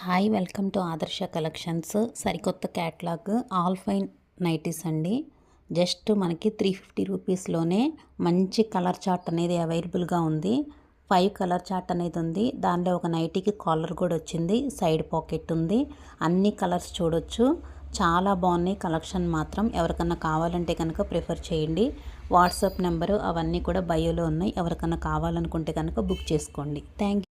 Hi welcome to ఆదర్శ collections. సరికొత్త catalogue all fine nighties అండి. జస్ట్ మనకి 350 రూపీస్లోనే మంచి కలర్ చార్ట్ అనేది అవైలబుల్గా ఉంది. 5 కలర్ చార్ట్ అనేది ఉంది. దానిలో ఒక నైటీకి కాలర్ కూడా వచ్చింది, సైడ్ పాకెట్ ఉంది. అన్ని కలర్స్ చూడొచ్చు. చాలా బాగున్నాయి కలెక్షన్ మాత్రం. ఎవరికన్నా కావాలంటే కనుక ప్రిఫర్ చేయండి. వాట్సాప్ నెంబరు అవన్నీ కూడా బయోలో ఉన్నాయి. ఎవరికన్నా కావాలనుకుంటే కనుక బుక్ చేసుకోండి. Thank you.